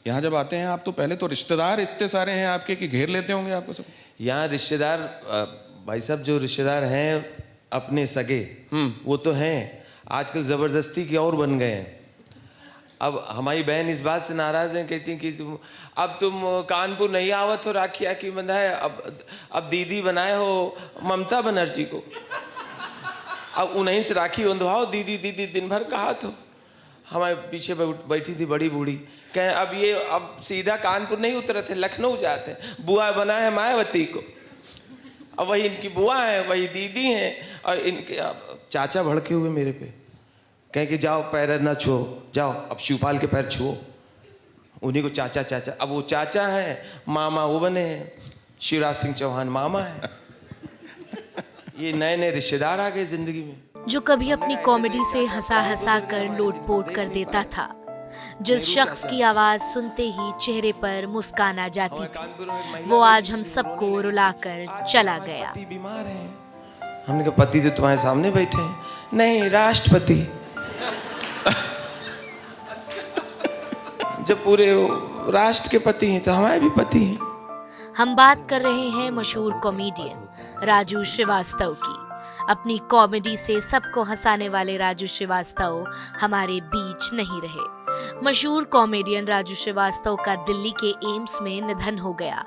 यहाँ जब आते हैं आप तो पहले तो रिश्तेदार इतने सारे हैं आपके कि घेर लेते होंगे आपको सब? यहाँ रिश्तेदार भाई साहब, जो रिश्तेदार हैं अपने सगे वो तो हैं, आजकल ज़बरदस्ती के और बन गए हैं। अब हमारी बहन इस बात से नाराज़ हैं, कहती हैं कि तुम कानपुर नहीं आवत हो राखी आखी बंधाए, अब दीदी बनाए हो ममता बनर्जी को, अब उन्हीं से राखी बंधवाओ, दीदी दीदी दिन भर कहा तो। हमारे पीछे बैठी थी बड़ी बूढ़ी, कहें अब सीधा कानपुर नहीं उतरे थे, लखनऊ जाते, बुआ बना है मायावती को, अब वही इनकी बुआ है, वही दीदी हैं, और इनके चाचा भड़के हुए मेरे पे, कहें कि जाओ पैर ना छुओ, जाओ अब शिवपाल के पैर छुओ, उन्हीं को चाचा चाचा, अब वो चाचा हैं, मामा वो बने हैं, शिवराज सिंह चौहान मामा है। ये नए नए रिश्तेदार आ गए जिंदगी में, जो कभी अपनी कॉमेडी से हंसा हंसा कर लोटपोट कर देता था, जिस शख्स की आवाज सुनते ही चेहरे पर मुस्कान आ जाती थी, वो आज हम सबको रुलाकर चला गया। बीमार हैं, हमने कहा पति तो तुम्हारे सामने बैठे हैं, नहीं राष्ट्रपति। जब पूरे राष्ट्र के पति हैं तो हमारे भी पति हैं। हम बात कर रहे हैं मशहूर कॉमेडियन राजू श्रीवास्तव की। अपनी कॉमेडी से सबको हंसाने वाले राजू श्रीवास्तव हमारे बीच नहीं रहे। मशहूर कॉमेडियन राजू श्रीवास्तव का दिल्ली के एम्स में निधन हो गया।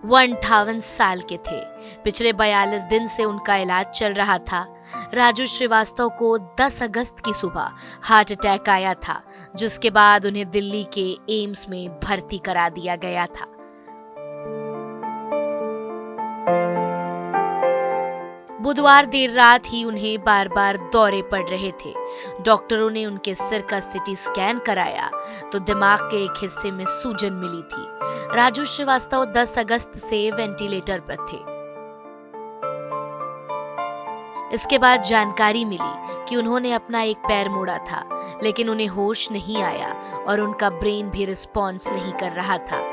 वो 58 साल के थे। पिछले 42 दिन से उनका इलाज चल रहा था। राजू श्रीवास्तव को 10 अगस्त की सुबह हार्ट अटैक आया था, जिसके बाद उन्हें दिल्ली के एम्स में भर्ती करा दिया गया था। बुधवार देर रात ही उन्हें बार बार दौरे पड़ रहे थे। डॉक्टरों ने उनके सिर का सीटी स्कैन कराया तो दिमाग के एक हिस्से में सूजन मिली थी। राजू श्रीवास्तव 10 अगस्त से वेंटिलेटर पर थे। इसके बाद जानकारी मिली कि उन्होंने अपना एक पैर मोड़ा था, लेकिन उन्हें होश नहीं आया और उनका ब्रेन भी रिस्पॉन्स नहीं कर रहा था।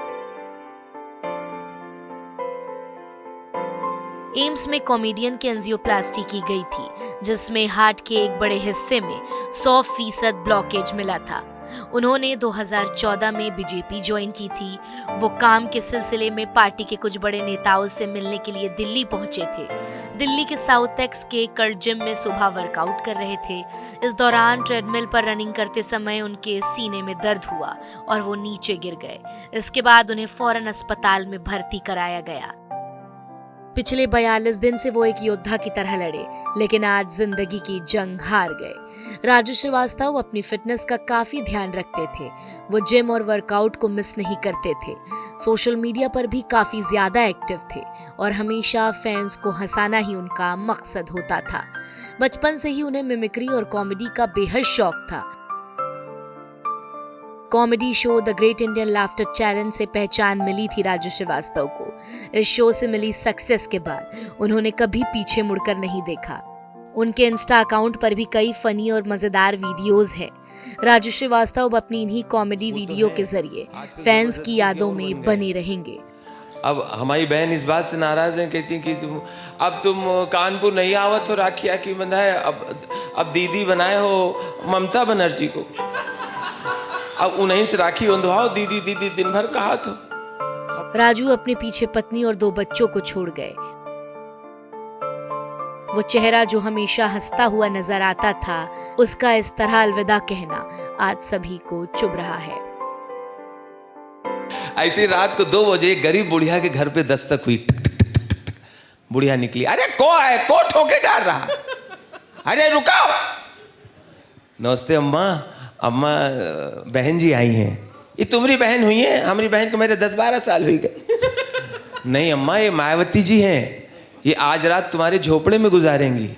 एम्स में कॉमेडियन की एंजियोप्लास्टी की गई थी, जिसमें हार्ट के एक बड़े हिस्से में 100% ब्लॉकेज मिला था। उन्होंने 2014 में बीजेपी ज्वाइन की थी। वो काम के सिलसिले में पार्टी के कुछ बड़े नेताओं से मिलने के लिए दिल्ली पहुंचे थे। दिल्ली के साउथ एक्स के कर्ट जिम में सुबह वर्कआउट कर रहे थे। इस दौरान ट्रेडमिल पर रनिंग करते समय उनके सीने में दर्द हुआ और वो नीचे गिर गए। इसके बाद उन्हें फौरन अस्पताल में भर्ती कराया गया। पिछले 42 दिन से वो एक योद्धा की तरह लड़े, लेकिन आज जिंदगी की जंग हार गए। राजू श्रीवास्तव अपनी फिटनेस का काफी ध्यान रखते थे। वो जिम और वर्कआउट को मिस नहीं करते थे। सोशल मीडिया पर भी काफी ज्यादा एक्टिव थे और हमेशा फैंस को हंसाना ही उनका मकसद होता था। बचपन से ही उन्हें मिमिक्री और कॉमेडी का बेहद शौक था। Comedy show the great Indian laughter challenge से पहचान मिली थी राजू श्रीवास्तव को। इस शो से मिली सक्सेस के बाद उन्होंने कभी पीछे मुड़कर नहीं देखा। उनके इंस्टा अकाउंट पर भी कई फनी और मजेदार वीडियोस हैं। राजू श्रीवास्तव अपनी इन्हीं कॉमेडी वीडियो के जरिए फैंस की यादों में बने रहेंगे। अब हमारी बहन इस बात से नाराज हैं, कहती हैं कि तुम कानपुर नहीं आवत हो राखी आखी बंधाए, अब दीदी बनाए हो ममता बनर्जी को, अब उन्हीं से राखी बंधवाओ, दीदी दीदी दिन भर कहा तो। राजू अपने पीछे पत्नी और 2 बच्चों को छोड़ गए। वो चेहरा जो हमेशा हंसता हुआ नजर आता था, उसका इस तरह अलविदा कहना आज सभी को चुभ रहा है। ऐसी रात को 2 बजे एक गरीब बुढ़िया के घर पे दस्तक हुई। बुढ़िया निकली, अरे को है, को ठोके डाल रहा, अरे रुकाओ। नमस्ते अम्मा। अम्मा बहन जी आई हैं। ये तुम्हारी बहन हुई है? हमारी बहन को मेरे 10-12 साल हुई गए। नहीं अम्मा, ये मायावती जी हैं, ये आज रात तुम्हारे झोपड़े में गुजारेंगी।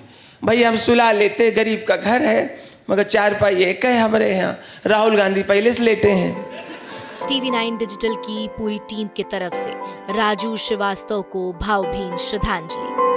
भाई हम सुला लेते, गरीब का घर है, मगर 4 पाई एक है हमारे यहाँ। राहुल गांधी पहले से लेटे हैं। TV9 डिजिटल की पूरी टीम की तरफ से राजू श्रीवास्तव को भावभीनी श्रद्धांजलि।